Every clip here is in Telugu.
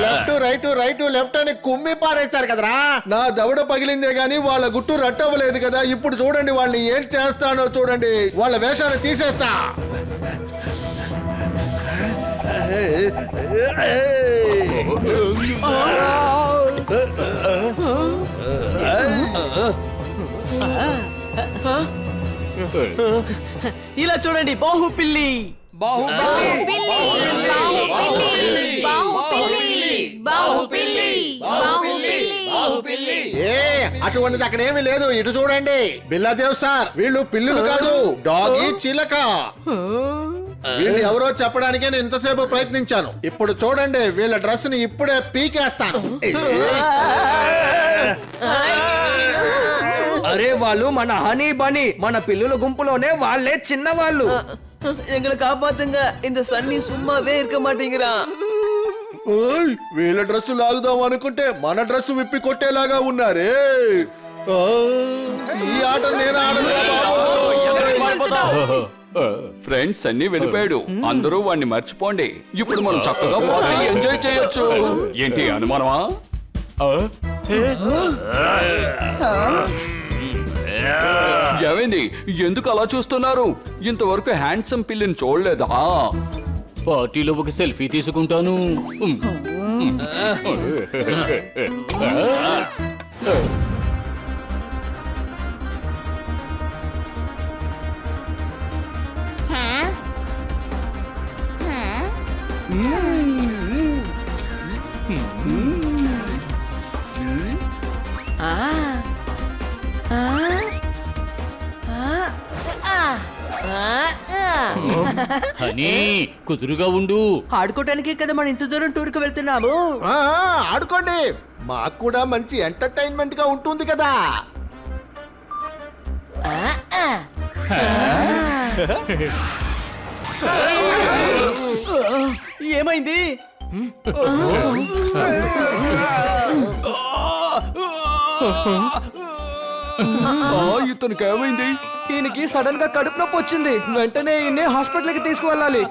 లెఫ్ట్ రైట్ రైట్ లెఫ్ట్ అని కుమ్మి పారేశారు కదరా. నా దవడ పగిలిందే గాని వాళ్ళ గుట్టు రట్టవ్వలేదు కదా. ఇప్పుడు చూడండి వాళ్ళని ఏం చేస్తానో చూడండి. వాళ్ళ వేషాలు తీసేస్తా. ఇలా చూడండి, బాహుపిల్లి. అటువంటిది అక్కడ ఏమీ లేదు. ఇటు చూడండి బిల్లాదేవ్ సార్, వీళ్ళు పిల్లులు కాదు, డాగి చిలక. వీళ్ళు ఎవరో చెప్పడానికే నేను ఇంతసేపు ప్రయత్నించాను. ఇప్పుడు చూడండి వీళ్ళ డ్రెస్ ని ఇప్పుడే పీకేస్తాను. అరే వాళ్ళు మన హనీ బనీ, మన పిల్లుల గుంపులోనే వాళ్ళే చిన్నవాళ్ళు. எங்களை காப்பாத்துங்க, இந்த சன்னி சும்மாவே இருக்க மாட்டேங்கிறா. వీళ్ళ డ్రెస్ లాగుదాం అనుకుంటే మన డ్రెస్ విప్పి కొట్టేలాగా ఉన్నారే. ఈ ఆట నేను ఫ్రెండ్స్ అన్ని వెళ్ళిపోయాడు. అందరూ వాడిని మర్చిపోండి. ఇప్పుడు మనం చక్కగా పార్టీ ఎంజాయ్ చేయొచ్చు. ఏంటి అనుమానమా? ఏమైంది? ఎందుకు అలా చూస్తున్నారు? ఇంతవరకు హ్యాండ్సమ్ పిల్లిని చూడలేదా? పార్టీలో ఒక సెల్ఫీ తీసుకుంటాను. హనీ కుదురుగా ఉండు. ఆడుకోవటానికే కదా మనం ఇంత దూరం టూర్ కు వెళ్తున్నాము. ఆడుకోండి, మాకు కూడా మంచి ఎంటర్టైన్మెంట్ గా ఉంటుంది కదా. ఏమైంది? ఇతనికి ఏమైంది? ఈయనకి సడన్ గా కడుపు నొప్పి వచ్చింది. వెంటనే ఈయన్ని హాస్పిటల్ కి తీసుకువెళ్ళాలి.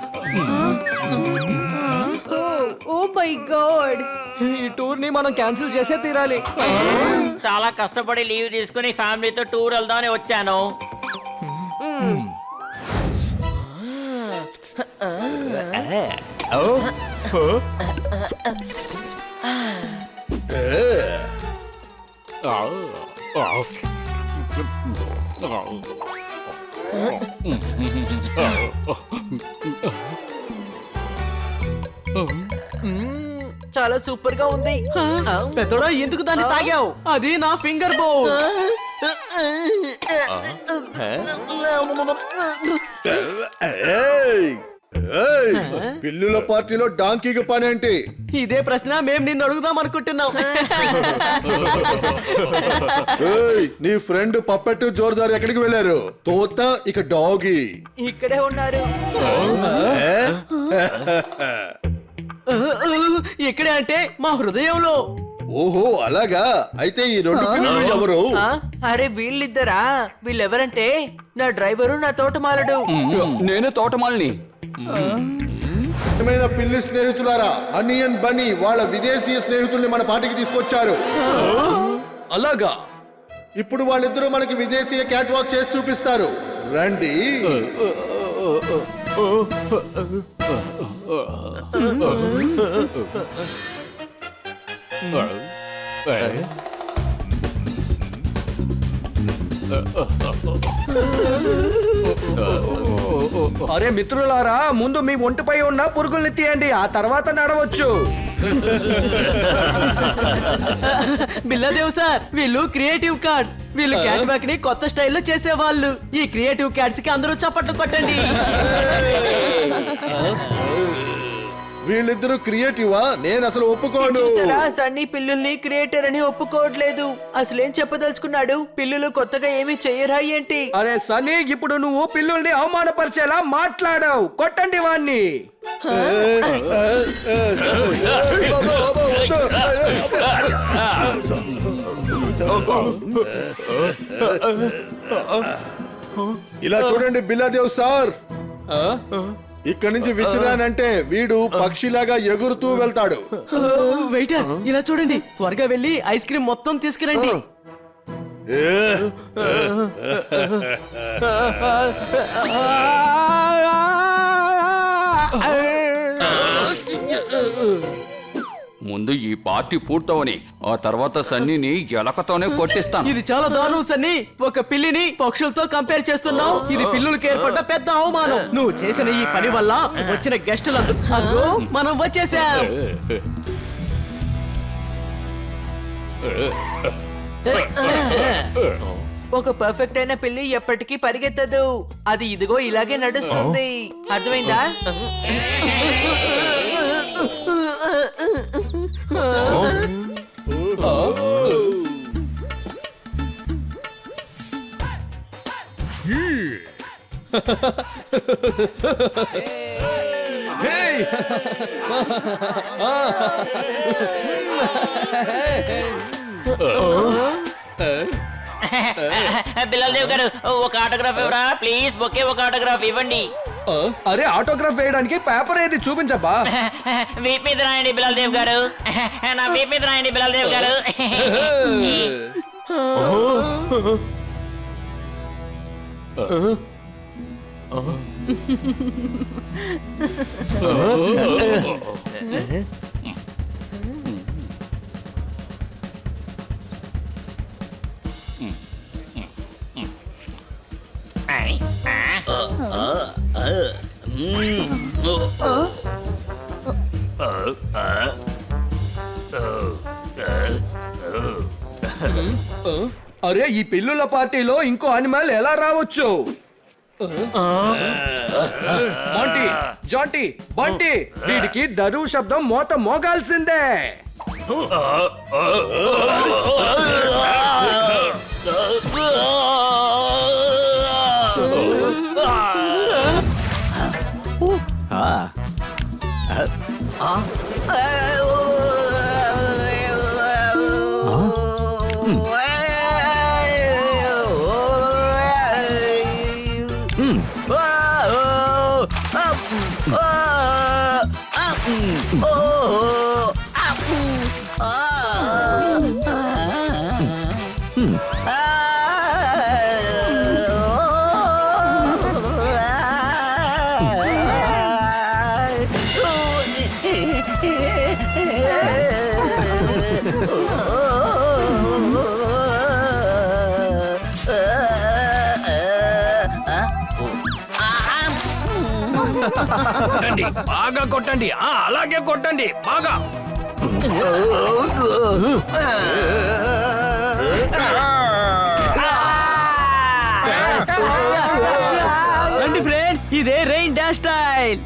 ఓ మై గాడ్, ఈ టూర్ ని మనం క్యాన్సిల్ చేసే తీరాలి. చాలా కష్టపడి లీవ్ తీసుకుని ఫ్యామిలీతో టూర్ వెళ్దామని వచ్చాను. చాలా సూపర్ గా ఉంది. పెద్దోడా, ఎందుకు దాన్ని తాగావు? అది నా ఫింగర్ బోల్. పిల్లుల పార్టీలో డాంకీకి పని ఏంటి? ఇదే ప్రశ్న మేము నిన్ను అడుగుదాం అనుకుంటున్నాం. నీ ఫ్రెండ్ పప్పెట్టు జోర్దార్ ఎక్కడికి వెళ్ళారు? తోత ఇక డాగి ఇక్కడే ఉన్నారు. ఇక్కడే అంటే మా హృదయంలో. ఓహో అలాగా. అయితే ఈ రెండు పిల్లలు ఎవరు? అరే వీళ్ళిద్దరా? వీళ్ళెవరంటే నా డ్రైవరు, నా తోటమాలుడు. నేనే తోటమాలిని. పిల్లి స్నేహితులారా, అనియన్ బనీ వాళ్ళ విదేశీ స్నేహితుల్ని మన పార్టీకి తీసుకొచ్చారు. అలాగా? ఇప్పుడు వాళ్ళిద్దరూ మనకి విదేశీయ క్యాట్ వాక్ చేసి చూపిస్తారు. రండి. అరే మిత్రులారా, ముందు మీ ఒంటిపై ఉన్న పురుగుల్ని తీయండి, ఆ తర్వాత నడవచ్చు. బిల్లాదేవ్ సార్, వీళ్ళు క్రియేటివ్ కార్డ్స్. వీళ్ళు క్యాట్ వాక్ ని కొత్త స్టైల్లో చేసేవాళ్ళు. ఈ క్రియేటివ్ కార్డ్స్ కి అందరూ చప్పట్లు కొట్టండి. వీళ్ళిద్దరూ క్రియేటివా? నేను అసలు ఒప్పుకోను. సన్నీ పిల్లుల్ని క్రియేటర్ అని ఒప్పుకోవట్లేదు. అసలేం చెప్పదలుచుకున్నాడు? పిల్లులు కొత్తగా ఏమీ చెయ్యరా ఏంటి? అరే సన్నీ, ఇప్పుడు నువ్వు పిల్లుల్ని అవమానపరిచేలా మాట్లాడావు. కొట్టండి వాణ్ణి. ఇలా చూడండి బిల్లాదేవ్ సార్, ఇక్కడి నుంచి విసిరానంటే వీడు పక్షిలాగా ఎగురుతూ వెళ్తాడు. వెయిటర్ ఇలా చూడండి, త్వరగా వెళ్ళి ఐస్ క్రీమ్ మొత్తం తీసుకురండి. ముందు ఈ పార్టీ పూర్తవని ఆ తర్వాత సన్నీని ఎలకతోనే కొట్టిస్తాను. ఇది చాలా దారుణం సన్ని. ఒక పిల్లిని పక్షులతో కంపేర్ చేస్తున్నావు. ఇది పిల్లులకు ఏర్పడ్డ పెద్ద అవమానం. నువ్వు చేసిన ఈ పని వల్ల వచ్చిన గెస్టులందరూ మనం వచ్చేసాం. ఒక పర్ఫెక్ట్ అయిన పిల్లి ఎప్పటికీ పరిగెత్తదు. అది ఇదిగో ఇలాగే నడుస్తుంది. అర్థమైందా? బిల్లల్ దేవ్ గారు ఒక ఆటోగ్రాఫ్ ఇవ్వరా ప్లీజ్. ఒకే ఒక ఆటోగ్రాఫ్ ఇవ్వండి. అరే ఆటోగ్రాఫ్ వేయడానికి పేపర్ ఏది చూపించబ్బా. వీప్ మీద రాయండి బిల్లల్ దేవ్ గారు. నా వీప్ మీద రాయండి బిల్లల్ దేవ్ గారు. అరే ఈ పిల్లుల పార్టీలో ఇంకో అనిమల్ ఎలా రావచ్చు? మాంటీ, జాంటీ, బంటీ, వీడికి దరువు శబ్దం మోత మోగాల్సిందే. కొట్టండి, బాగా కొట్టండి. అలాగే కొట్టండి బాగా. రండి ఫ్రెండ్స్, ఇదే రెయిన్ డాన్స్ స్టైల్.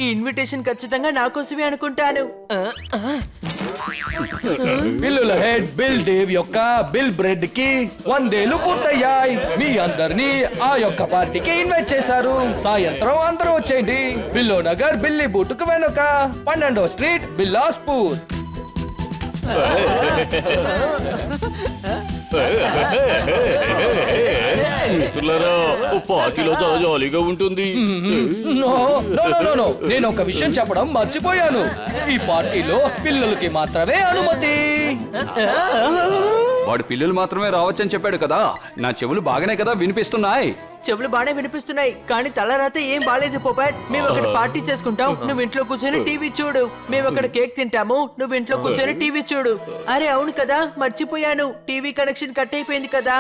ఈ ఇన్విటేషన్ ఖచ్చితంగా నా కోసమే అనుకుంటాను. పిల్లుల హెడ్ బిల్ డేవ్ యొక్క బిల్ బ్రెడ్ కి 100 ఏళ్లు పూర్తయ్యాయి. మీ అందరినీ ఆ యొక్క పార్టీకి ఇన్వైట్ చేశారు. సాయంత్రం అందరూ వచ్చేయండి. బిల్లో నగర్ బిల్లీ బూటుకు వెనుక 12వ స్ట్రీట్ బిల్లాస్పూర్. మిత్రులారా పార్టీలో చాలా జాలీగా ఉంటుంది. No no no no no నేను ఒక విషయం చెప్పడం మర్చిపోయాను. ఈ పార్టీలో పిల్లలకి మాత్రమే అనుమతి. వాడు పిల్లలు మాత్రమే రావచ్చని చెప్పాడు కదా, నా చెవులు బాగానే కదా వినిపిస్తున్నాయి. చెవులు బానే వినిపిస్తున్నాయి కానీ తలరాత ఏం బాలేదు పోపట్. మేము అక్కడ పార్టీ చేసుకుంటాం, నువ్వు ఇంట్లో కూర్చొని టీవీ చూడు. మేము అక్కడ కేక్ తింటాము, నువ్వు ఇంట్లో కూర్చొని టీవీ చూడు. అరే అవును కదా, మర్చిపోయాను, టీవీ కనెక్షన్ కట్ అయిపోయింది కదా.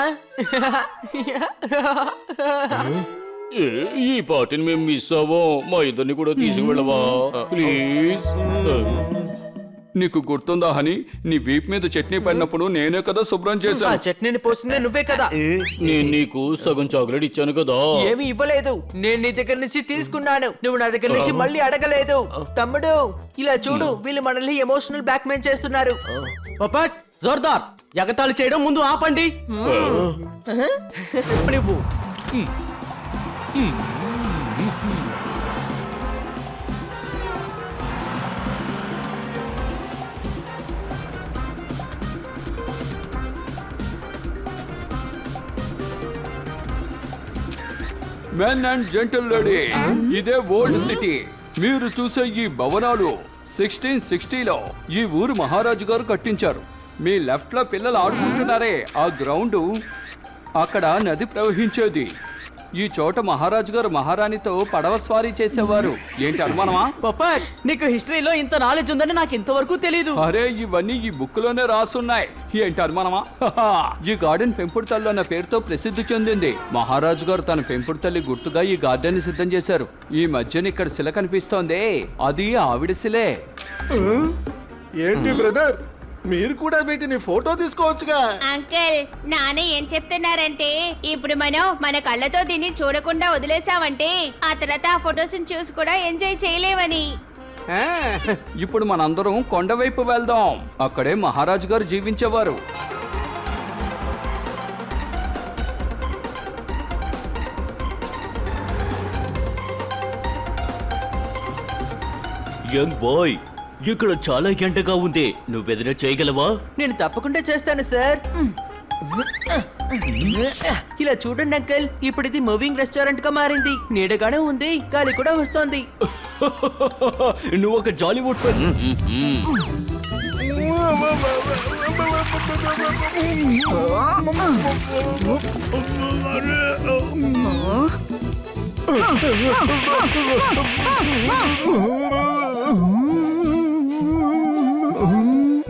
ఈ పార్టీని మేము మిస్ అవ్వం. మా ఇద్దరిని కూడా తీసుకువెళ్ళవా ప్లీజ్? నీకు గుర్తుందా హనీ, నీ వీప్ మీద చట్నీ పడినప్పుడు నేనే కదా శుభ్రం ఆ చేశాను. చట్నీని పోసిందే నువ్వే కదా. నేను నీకు సగం చాక్లెట్ ఇచ్చాను కదా. ఏమీ ఇవ్వలేదు, నేను నీ దగ్గర నుంచి తీసుకున్నాను, నువ్వు నా దగ్గర నుంచి మళ్ళీ అడగలేదు. తమ్ముడు ఇలా చూడు, వీళ్ళు మనల్ని ఎమోషనల్ బ్లాక్ మెయిల్ చేస్తున్నారు. పపట్ జోర్దార్ ఎగతాళి చేయడం ముందు ఆపండి. నువ్వు మెన్ అండ్ జెంటల్ లేడీ, ఇదే ఓల్డ్ సిటీ. మీరు చూసే ఈ భవనాలు 1660లో ఈ ఊరు మహారాజు గారు కట్టించారు. మీ లెఫ్ట్ లో పిల్లలు ఆడుకుంటున్నారే ఆ గ్రౌండ్, అక్కడ నది ప్రవహించేది. ఈ చోట మహారాజు గారు మహారాణితో పడవ స్వారీ చేసేవారు. ఏంటి అనుమానమా? పపట్ నీకు హిస్టరీలో ఇంత నాలెడ్జ్ ఉందని నాకు ఇంతవరకు తెలీదు. అరే ఇవన్నీ ఈ బుక్ లోనే రాసున్నాయి. ఏంటి అనుమానమా? ఈ గార్డెన్ పెంపుడు తల్లి అన్న పేరుతో ప్రసిద్ధి చెందింది. మహారాజు గారు తన పెంపుడు తల్లి గుర్తుగా ఈ గార్డెన్ ని సిద్ధం చేశారు. ఈ మధ్యన ఇక్కడ శిల కనిపిస్తోంది, అది ఆవిడ శిలే. ఏంటి బ్రదర్, మీరు కూడా వీటిని ఫోటో తీసుకోవచ్చుగా. అంకుల్ నాన్న ఏం చెప్తున్నారంటే ఇప్పుడు మనం మన కళ్ళతో దీన్ని చూడకుండా వదిలేసామంటే ఆ తర్వాత ఆ ఫొటోస్ చూసి కూడా ఎంజాయ్ చేయలేవని. ఇప్పుడు మనందరం కొండవైపు వెళ్దాం, అక్కడే మహారాజు గారు జీవించేవారు. యంగ్ బాయ్, ఇక్కడ చాలా ఎండగా ఉంది, నువ్వేదైనా చేయగలవా? నేను తప్పకుండా చేస్తాను సార్. ఇలా చూడండి అంకల్, ఇప్పుడు ఇది మూవింగ్ రెస్టారెంట్ గా మారింది. నీడగానే ఉంది, గాలి కూడా వస్తోంది. నువ్వు ఒక జాలీవుడ్ ఫిల్మ్.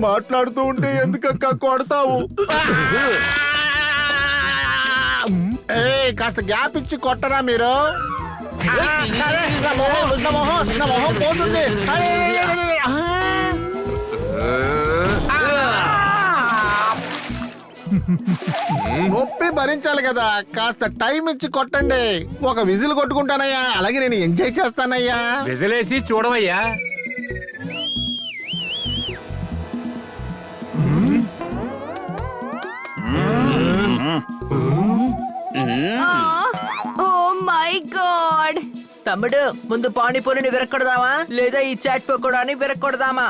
మాట్లాడుతూ ఉంటే ఎందుకక్క కొడతావు? కాస్త గ్యాప్ ఇచ్చి కొట్టరా మీరు. నా మొహం పోతుంది. నొప్పి భరించాలి కదా, కాస్త టైం ఇచ్చి కొట్టండి. ఒక విజిల్ కొట్టుకుంటానయ్యా, అలాగే నేను ఎంజాయ్ చేస్తానయ్యా. విజలేసి చూడవయ్యా. Oh my God. తమ్ముడు ముందు పానీపూరిని విరక్కొడదామా లేదా ఈ చాట్ పకోడాని విరక్కొడదామా?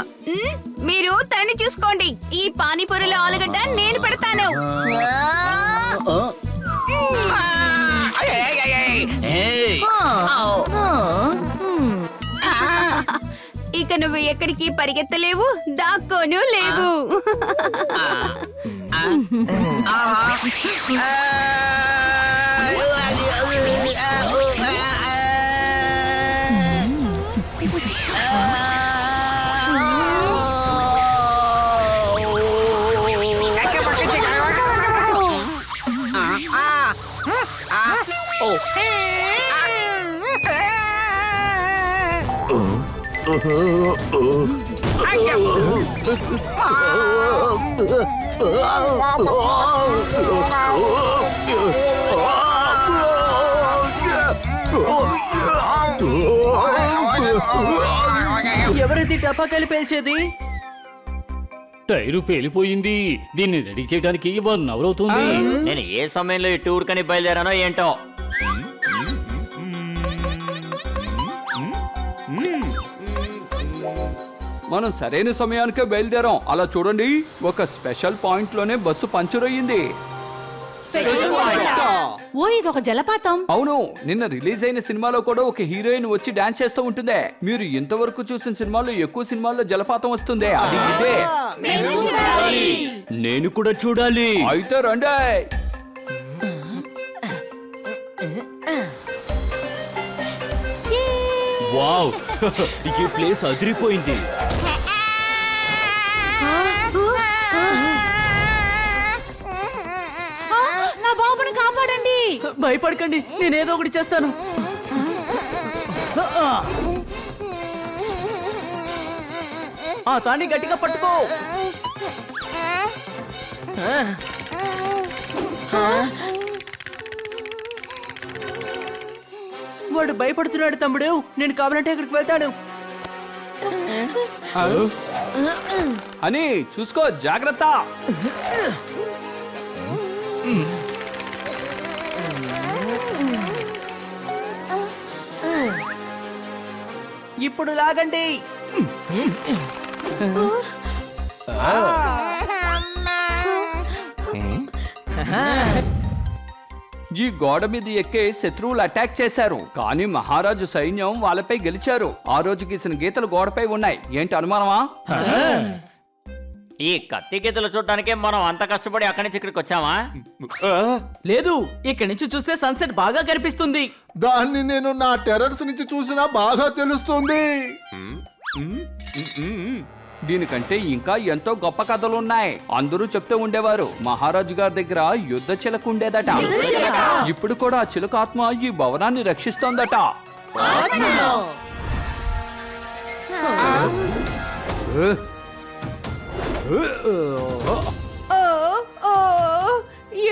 మీరు తనని చూసుకోండి, ఈ పానీపూరిలో ఆలుగడ్డ నేను పెడతాను. ఇక నువ్వు ఎక్కడికి పరిగెత్తలేవు, దాక్కోను లేవు. ఎవరిది టపాకాయలు పేల్చేది? టైరు పేలిపోయింది, దీన్ని రెడీ చేయడానికి 1 అవర్ అవుతుంది. నేను ఏ సమయంలో ఈ టూర్ కని బయలుదేరానో ఏంటో. మనం సరైన సమయానికే బయలుదేరాం. అలా చూడండి, ఒక స్పెషల్ పాయింట్ లోనే బస్సు పంచర్ అయ్యింది. ఓ ఇదొక జలపాతం. అవును, నిన్న రిలీజ్ అయిన సినిమాలో కూడా ఒక హీరోయిన్ వచ్చి డాన్స్ చేస్తూ ఉంటుందే. మీరు ఇంతవరకు చూసిన సినిమాల్లో ఎక్కువ సినిమాల్లో జలపాతం వస్తుంది, అది ఇదే. నేను కూడా చూడాలి. అయితే రండి. వావ్ ఈ ప్లేస్ అదిరిపోయింది. నా బాబుని కాపాడండి. భయపడకండి, నేనేదో ఒకటి చేస్తాను. ఆ తాన్ని గట్టిగా పట్టుకో. వాడు భయపడుతున్నాడు తమ్ముడు. నేను కావాలంటే ఇక్కడికి వెళ్తాను. అని చూసుకో, జాగ్రత్త. ఇప్పుడు లాగండి. ఈ గోడ మీద ఎక్కే శత్రువులు అటాక్ చేశారు, కానీ మహారాజు సైన్యం వాళ్ళపై గెలిచారు. ఆ రోజు గీసిన గీతలు గోడపై ఉన్నాయి. ఏంటి అనుమానమా? ఈ కత్తి గీతలు చూడటానికే మనం అంత కష్టపడి అక్కడి నుంచి ఇక్కడికి వచ్చామా? లేదు, ఇక్కడి నుంచి చూస్తే సన్సెట్ బాగా కనిపిస్తుంది. దాన్ని నేను నా టెర్రస్ నుంచి చూసినా బాగా తెలుస్తుంది. దీనికంటే ఇంకా ఎంతో గొప్ప కథలున్నాయి. అందరూ చెప్తూ ఉండేవారు, మహారాజు గారి దగ్గర యుద్ధ చిలక ఉండేదట. ఇప్పుడు కూడా ఆ చిలుక ఆత్మ ఈ భవనాన్ని రక్షిస్తోందట.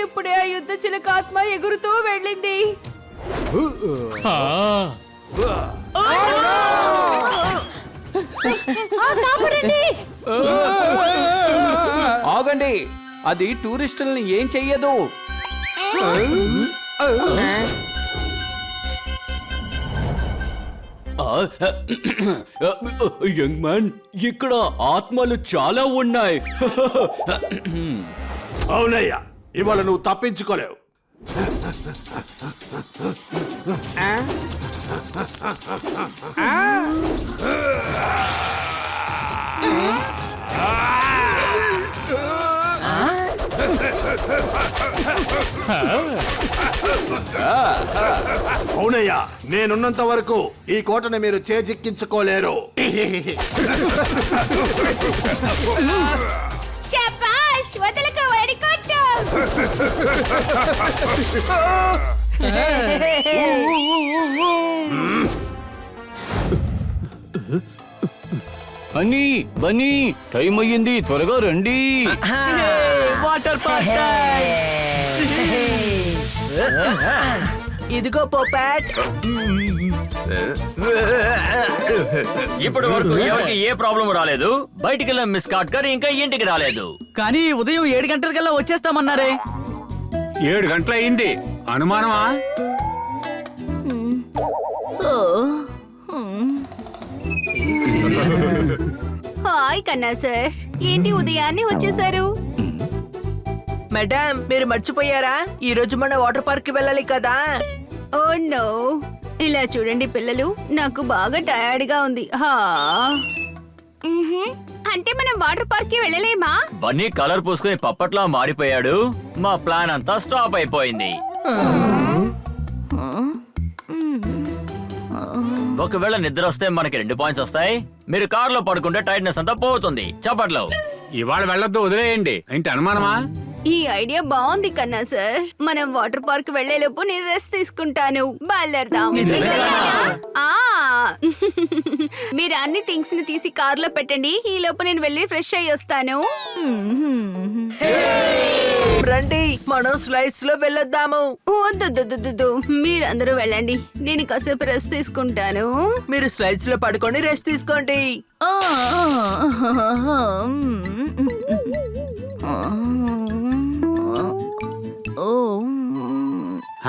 ఇప్పుడే ఆ యుద్ధ చిలక ఆత్మ ఎగురుతూ వెళ్ళింది. ఆగండి, అది టూరిస్టుల్ని ఏం చెయ్యదు. యంగ్ మ్యాన్, ఇక్కడ ఆత్మలు చాలా ఉన్నాయి. అవునయ్యా, ఇవాళ నువ్వు తప్పించుకోలేవు. అవునయ్యా, నేనున్నంత వరకు ఈ కోటను మీరు చేజిక్కించుకోలేరు. శభాష్, వదలకు, వడికొట్టు. బన్నీ బన్నీ, టైం అయ్యింది, త్వరగా రండి. Water park. ఇదిగో పోపాట్. ఇప్పటి వరకు ఎవరికి ఏ ప్రాబ్లం రాలేదు. బయటికి వెళ్ళిన మిస్ కాట్కర్ ఇంకా ఇంటికి రాలేదు. కానీ ఉదయం 7 గంటలకల్లా వచ్చేస్తామన్నారే. 7 గంటలు అయింది. అనుమానమా? హాయ్ కన్నా సార్, ఏంటి ఉదయాన్నే వచ్చేసారు? మేడం, మీరు మర్చిపోయారా? ఈ రోజు మన వాటర్ పార్క్ కి వెళ్ళాలి కదా. ఓ నో, ఇలా చూడండి పిల్లలు, నాకు బాగా టయర్డ్ గా ఉంది. అంటే మనం వాటర్ పార్క్ కి వెళ్ళలేమా? బన్నీ కలర్ పూసుకుని పప్పట్లా మారిపోయాడు. మా ప్లాన్ అంతా స్టాప్ అయిపోయింది. ఒకవేళ నిద్ర వస్తే మనకి 2 పాయింట్స్ వస్తాయి. మీరు కార్లో పడుకుంటే టైట్నెస్ అంతా పోతుంది. చప్పట్లో. ఇవాళ వెళ్ళొద్దు, వదిలేయండి. ఏంటి అనుమానమా? ఈ ఐడియా బాగుంది కన్నా సార్. మనం వాటర్ పార్క్ వెళ్లేలోపు నేను రెస్ట్ తీసుకుంటాను. బయలుదేరదాం. ఆ, మీరు అన్ని థింగ్స్ ని తీసి కార్ లో పెట్టండి. ఈ లోపు నేను వెళ్ళి ఫ్రెష్ అయ్యి వస్తాను. రండి, మనం స్లైడ్స్ లో వెళ్ళొద్దాము. వద్దు, మీరందరూ వెళ్ళండి. నేను కాసేపు రెస్ట్ తీసుకుంటాను. మీరు స్లైడ్స్ లో పడుకొని రెస్ట్ తీసుకోండి.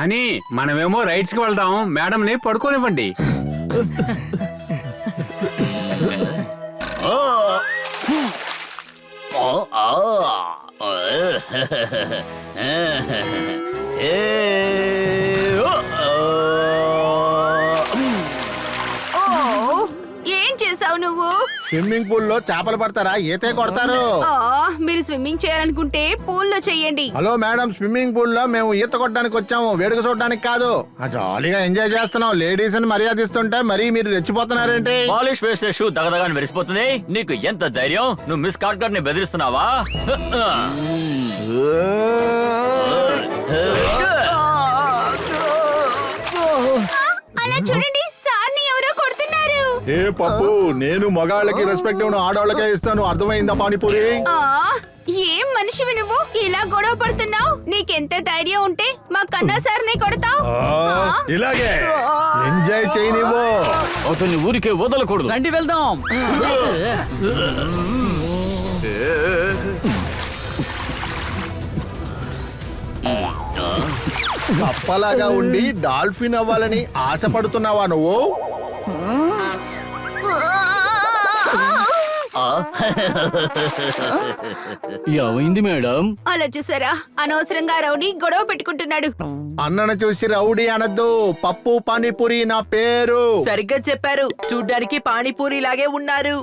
అని మనమేమో రైడ్స్ కి వెళ్దాం. మేడంని పడుకోనివ్వండి. ఓ ఏం చేసావు నువ్వు? స్విమ్మింగ్ పూల్ లో చేపలు పడతారా? ఈతే కొడతారు. మీరు స్విమ్మింగ్ చేయాలనుకుంటే పూల్లో చెయ్యండి. హలో మేడం, స్విమ్మింగ్ పూల్ లో మేము ఈత కొట్టడానికి వచ్చాము, వేడుక చూడడానికి కాదు. జాలీగా ఎంజాయ్ చేస్తున్నాం. లేడీస్ అని మర్యాదిస్తుంటే మరీ మీరు రెచ్చిపోతున్నారేంటి? పాలిష్ వేసే షూ దగదగాని మెరిసిపోతుంది. నీకు ఎంత ధైర్యం? నువ్వు మిస్ కాట్కర్ ని బెదిరిస్తున్నావా? అలా చూడండి, సార్ని ఎవరో కొడుతున్నారు. ఏ పప్పు, నేను మగాళ్ళకి రెస్పెక్ట్ ఆడవాళ్ళకే ఇస్తాను. అర్థమైందా పానీపూరి? ఏం మనిషివి నువ్వు, ఇలా గొడవ పడుతున్నావు? నీకెంత ధైర్యం ఉంటే మా కన్నా సార్ని కొడతావు? ఇలాగే ఎంజాయ్ చేయనివ్వు. అతన్ని ఊరికే వదలకూడదు. రండి వెళ్దాం. కప్పలాగా ఉండి డాల్ఫిన్ అవ్వాలని ఆశపడుతున్నావా నువ్వు? ఏమైంది మేడం? అలా చూసారా, అనవసరంగా రౌడీ గొడవ పెట్టుకుంటున్నాడు. అన్నను చూసి రౌడీ అనద్దు. పప్పు పానీపూరి నా పేరు. సరిగ్గా చెప్పారు, చూడ్డానికి పానీపూరి లాగే ఉన్నారు.